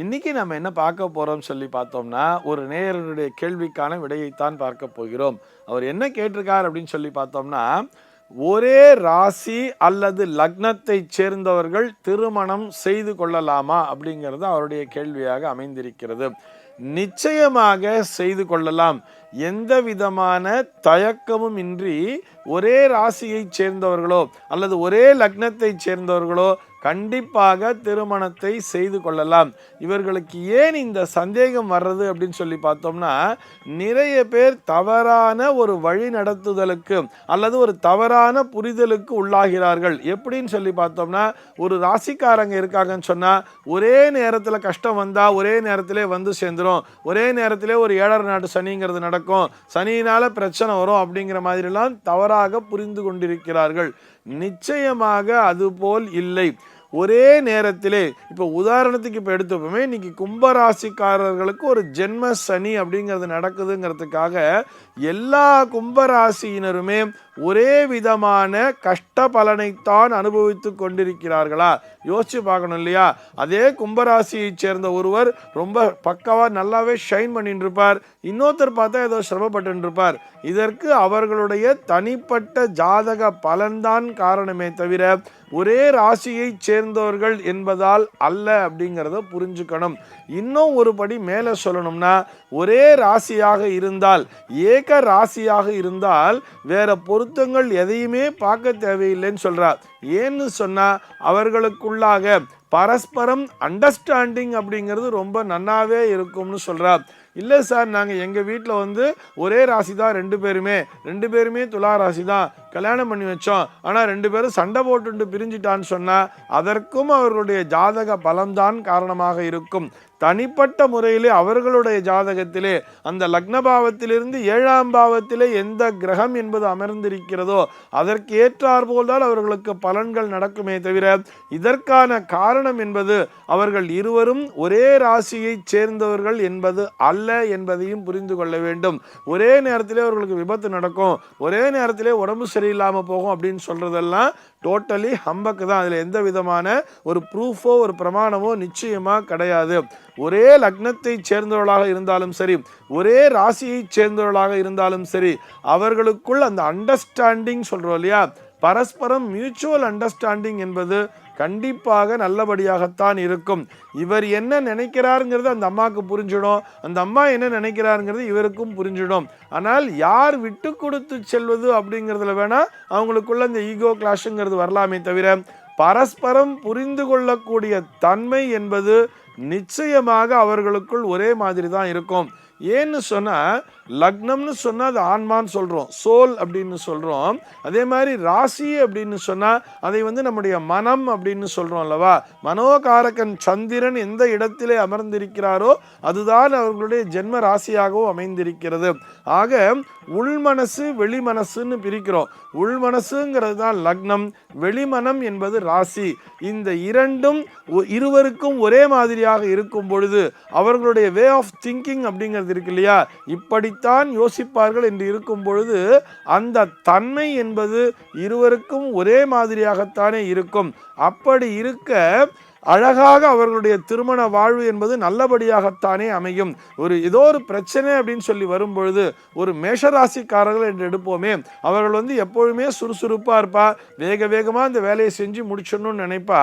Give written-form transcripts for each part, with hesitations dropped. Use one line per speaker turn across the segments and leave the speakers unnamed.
இன்னைக்கு நம்ம என்ன பார்க்க போறோம் சொல்லி பார்த்தோம்னா, ஒரு நேயருடைய கேள்விக்கான விடையைத்தான் பார்க்க போகிறோம். அவர் என்ன கேட்டிருக்கார் அப்படின்னு சொல்லி பார்த்தோம்னா, ஒரே ராசி அல்லது லக்னத்தைச் சேர்ந்தவர்கள் திருமணம் செய்து கொள்ளலாமா? அப்படிங்கிறது அவருடைய கேள்வியாக அமைந்திருக்கிறது. நிச்சயமாக செய்து கொள்ளலாம். எந்த விதமான தயக்கமும் இன்றி ஒரே ராசியைச் சேர்ந்தவர்களோ அல்லது ஒரே லக்னத்தைச் சேர்ந்தவர்களோ கண்டிப்பாக திருமணத்தை செய்து கொள்ளலாம். இவர்களுக்கு ஏன் இந்த சந்தேகம் வர்றது அப்படின்னு சொல்லி பார்த்தோம்னா, நிறைய பேர் தவறான ஒரு வழி நடத்துதலுக்கு அல்லது ஒரு தவறான புரிதலுக்கு உள்ளாகிறார்கள். எப்படின்னு சொல்லி பார்த்தோம்னா, ஒரு ராசிக்காரங்க இருக்காங்கன்னு சொன்னா ஒரே நேரத்துல கஷ்டம் வந்தா ஒரே நேரத்திலே வந்து சேர்ந்துரும், ஒரே நேரத்திலே ஒரு 7.5 நாட்டு சனிங்கிறது நடக்கும், சனியினால பிரச்சனை வரும் அப்படிங்கிற மாதிரிலாம் தவறாக புரிந்து கொண்டிருக்கிறார்கள். நிச்சயமாக அதுபோல் இல்லை. ஒரே நேரத்திலே இப்போ உதாரணத்துக்கு இப்போ எடுத்துப்போமே, இன்னைக்கு கும்பராசிக்காரர்களுக்கு ஒரு ஜென்ம சனி அப்படிங்கிறது நடக்குதுங்கிறதுக்காக எல்லா கும்பராசியினருமே ஒரே விதமான கஷ்ட பலனைத்தான் அனுபவித்து கொண்டிருக்கிறார்களா? யோசிச்சு பார்க்கணும் இல்லையா? அதே கும்பராசியை சேர்ந்த ஒருவர் ரொம்ப பக்காவா நல்லாவே ஷைன் பண்ணிட்டு இருப்பார், இன்னொருத்தர் பார்த்தா ஏதோ சிரமப்பட்டு இருப்பார். இதற்கு அவர்களுடைய தனிப்பட்ட ஜாதக பலன்தான் காரணமே தவிர ஒரே ராசியை சேர்ந்தவர்கள் என்பதால் அல்ல அப்படிங்கிறத புரிஞ்சுக்கணும். இன்னும் ஒரு படி மேலே சொல்லணும்னா, ஒரே ராசியாக இருந்தால், ஏக ராசியாக இருந்தால் வேற பொருத்தங்கள் எதையுமே பார்க்க தேவையில்லைன்னு சொல்றார். ஏன்னு சொன்னா அவர்களுக்குள்ளாக பரஸ்பரம் அண்டர்ஸ்டாண்டிங் அப்படிங்கிறது ரொம்ப நன்னாவே இருக்கும்னு சொல்றார். இல்லை சார், நாங்கள் எங்கள் வீட்டில் ஒரே ராசி தான், ரெண்டு பேருமே துலா ராசி தான், கல்யாணம் பண்ணி வச்சோம், ஆனால் 2 பேரும் சண்டை போட்டு பிரிஞ்சிட்டான்னு சொன்னால் அதற்கும் அவர்களுடைய ஜாதக பலம்தான் காரணமாக இருக்கும். தனிப்பட்ட முறையிலே அவர்களுடைய ஜாதகத்திலே அந்த லக்னபாவத்திலிருந்து 7ஆம் பாவத்திலே எந்த கிரகம் என்பது அமர்ந்திருக்கிறதோ அதற்கு ஏற்றாற்போல்தான் அவர்களுக்கு பலன்கள் நடக்குமே தவிர இதற்கான காரணம் என்பது அவர்கள் இருவரும் ஒரே ராசியை சேர்ந்தவர்கள் என்பது அல்ல என்பதையும் புரிந்து கொள்ள வேண்டும். ஒரே நேரத்திலே அவர்களுக்கு விபத்து நடக்கும், ஒரே நேரத்திலே உடம்பு சரியில்லாமல் போகும் அப்படின்னு சொல்றதெல்லாம் டோட்டலி ஹம்பக்கு தான். அதில் எந்த விதமான ஒரு ப்ரூஃபோ ஒரு பிரமாணமோ நிச்சயமாக கிடையாது. ஒரே லக்னத்தை சேர்ந்தவர்களாக இருந்தாலும் சரி, ஒரே ராசியை சேர்ந்தவர்களாக இருந்தாலும் சரி, அவர்களுக்குள் அந்த அண்டர்ஸ்டாண்டிங் சொல்றோம் இல்லையா, பரஸ்பரம் மியூச்சுவல் அண்டர்ஸ்டாண்டிங் என்பது கண்டிப்பாக நல்லபடியாகத்தான் இருக்கும். இவர் என்ன நினைக்கிறாருங்கிறது அந்த அம்மாவுக்கு புரிஞ்சிடும், அந்த அம்மா என்ன நினைக்கிறாருங்கிறது இவருக்கும் புரிஞ்சிடும். ஆனால் யார் விட்டு கொடுத்து செல்வது அப்படிங்கிறதுல வேணா அவங்களுக்குள்ள இந்த ஈகோ கிளாஷுங்கிறது வரலாமே தவிர பரஸ்பரம் புரிந்து கொள்ளக்கூடிய தன்மை என்பது நிச்சயமாக அவர்களுக்குள் ஒரே மாதிரி தான் இருக்கும். ஏன்னு சொன்னா, லக்னம்னு சொன்னா அது ஆன்மான்னு சொல்றோம், சோல் அப்படின்னு சொல்றோம். அதே மாதிரி ராசி அப்படின்னு சொன்னா அதை நம்முடைய மனம் அப்படின்னு சொல்றோம் அல்லவா? மனோகாரகன் சந்திரன் எந்த இடத்திலே அமர்ந்திருக்கிறாரோ அதுதான் அவர்களுடைய ஜென்ம ராசியாகவும் அமைந்திருக்கிறது. ஆக உள்மனசு வெளிமனசுன்னு பிரிக்கிறோம். உள்மனசுங்கிறது தான் லக்னம், வெளிமனம் என்பது ராசி. இந்த இரண்டும் இருவருக்கும் ஒரே மாதிரியாக இருக்கும் பொழுது அவர்களுடைய வே ஆஃப் திங்கிங் அப்படிங்கிறது இருக்கு இல்லையா, இப்படித்தான் யோசிப்பார்கள் என்று இருக்கும் பொழுது அந்த தன்மை என்பது இருவருக்கும் ஒரே மாதிரியாகத்தானே இருக்கும். அப்படி இருக்க அழகாக அவர்களுடைய திருமண வாழ்வு என்பது நல்லபடியாகத்தானே அமையும். ஏதோ ஒரு பிரச்சனை அப்படின்னு சொல்லி வரும்பொழுது ஒரு மேஷராசிக்காரர்கள் என்று எடுப்போமே, அவர்கள் எப்பொழுதுமே சுறுசுறுப்பா இருப்பா, வேக வேகமா அந்த வேலையை செஞ்சு முடிச்சிடணும்னு நினைப்பா.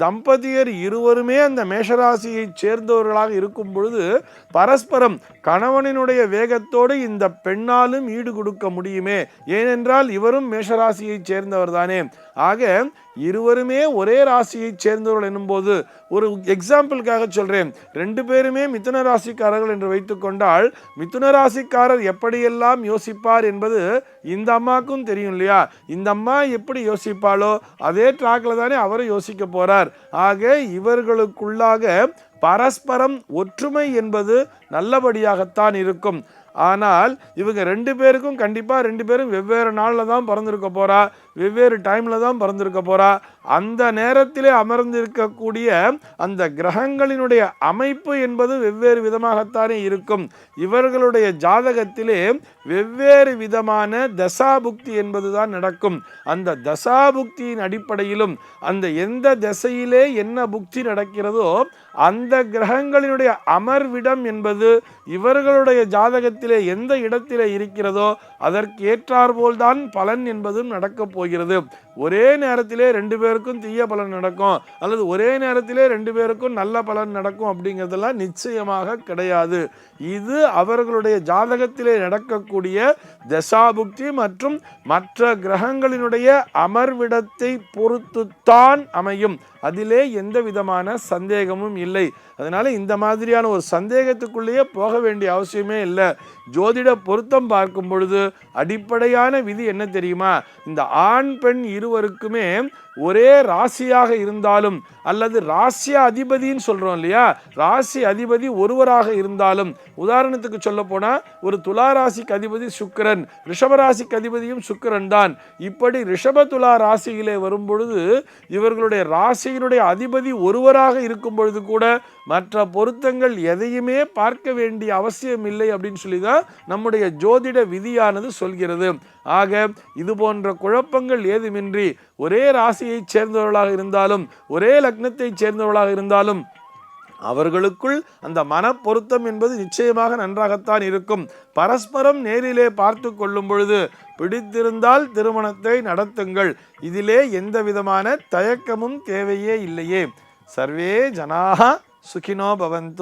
தம்பதியர் இருவருமே அந்த மேஷராசியை சேர்ந்தவர்களாக இருக்கும் பொழுது பரஸ்பரம் கணவனினுடைய வேகத்தோடு இந்த பெண்ணாலும் ஈடு கொடுக்க முடியுமே, ஏனென்றால் இவரும் மேஷராசியை சேர்ந்தவர் தானே. ஆக இருவருமே ஒரே ராசியை சேர்ந்தவர்கள் என்னும்போது, ஒரு எக்ஸாம்பிளுக்காக சொல்றேன், 2 பேருமே மிதுன ராசிக்காரர்கள் என்று வைத்துக் கொண்டால் மிதுன ராசிக்காரர் எப்படியெல்லாம் யோசிப்பார் என்பது இந்த அம்மாவுக்கும் தெரியும் இல்லையா? இந்த அம்மா எப்படி யோசிப்பாளோ அதே ட்ராக்ல தானே அவரும் யோசிக்க போறார். ஆக இவர்களுக்குள்ளாக பரஸ்பரம் ஒற்றுமை என்பது நல்லபடியாகத்தான் இருக்கும். ஆனால் இவங்க 2 பேருக்கும் கண்டிப்பா 2 பேரும் வெவ்வேறு நாள்ல தான் பிறந்திருக்க போறா, வெவ்வேறு டைம்ல தான் பிறந்திருக்க போறா. அந்த நேரத்திலே அமர்ந்திருக்கக்கூடிய அந்த கிரகங்களினுடைய அமைப்பு என்பது வெவ்வேறு விதமாகத்தானே இருக்கும். இவர்களுடைய ஜாதகத்திலே வெவ்வேறு விதமான தசாபுக்தி என்பதுதான் நடக்கும். அந்த தசாபுக்தியின் அடிப்படையிலும் அந்த எந்த திசையிலே என்ன புக்தி நடக்கிறதோ அந்த கிரகங்களினுடைய அமர்விடம் என்பது இவர்களுடைய ஜாதகத்திலே எந்த இடத்திலே இருக்கிறதோ அதற்கு ஏற்றாற்போல்தான் பலன் என்பதும் நடக்கப் போகிறது. ஒரே நேரத்திலே 2 பேருக்கும் தீய பலன் நடக்கும் அல்லது ஒரே நேரத்திலே 2 பேருக்கும் நல்ல பலன் நடக்கும் அப்படிங்கிறதெல்லாம் நிச்சயமாக கிடையாது. இது அவர்களுடைய ஜாதகத்திலே நடக்கக்கூடிய தசாபுக்தி மற்றும் மற்ற கிரகங்களினுடைய அமர்விடத்தை பொறுத்துத்தான் அமையும். அதிலே எந்த விதமான சந்தேகமும் இல்லை. அதனால இந்த மாதிரியான ஒரு சந்தேகத்துக்குள்ளேயே போக வேண்டிய அவசியமே இல்லை. ஜோதிட பொருத்தம் பார்க்கும் பொழுது அடிப்படையான விதி என்ன தெரியுமா? இந்த ஆண் பெண் இருவருக்குமே ஒரே ராசியாக இருந்தாலும் அல்லது ராசி அதிபதின்னு சொல்றோம் இல்லையா, ராசி அதிபதி ஒருவராக இருந்தாலும், உதாரணத்துக்கு சொல்ல போனா ஒரு துலா ராசிக்கு அதிபதி சுக்கிரன், ரிஷபராசிக்கு அதிபதியும் சுக்கிரன் தான். இப்படி ரிஷப துலா ராசியிலே வரும் பொழுது இவர்களுடைய ராசியினுடைய அதிபதி ஒருவராக இருக்கும் பொழுது கூட மற்ற பொருத்தங்கள் எதையுமே பார்க்க வேண்டிய அவசியம் இல்லை அப்படின்னு சொல்லி தான் நம்முடைய ஜோதிட விதியானது சொல்கிறது. ஆக இது போன்ற குழப்பங்கள் ஏதுமின்றி ஒரே ராசியைச் சேர்ந்தவர்களாக இருந்தாலும் ஒரே லக்னத்தைச் சேர்ந்தவர்களாக இருந்தாலும் அவர்களுக்குள் அந்த மன பொருத்தம் என்பது நிச்சயமாக நன்றாகத்தான் இருக்கும். பரஸ்பரம் நேரிலே பார்த்து கொள்ளும் பொழுது பிடித்திருந்தால் திருமணத்தை நடத்துங்கள். இதிலே எந்த விதமான தயக்கமும் தேவையே இல்லையே. சர்வே ஜனாஹ சுகினோ பவந்து.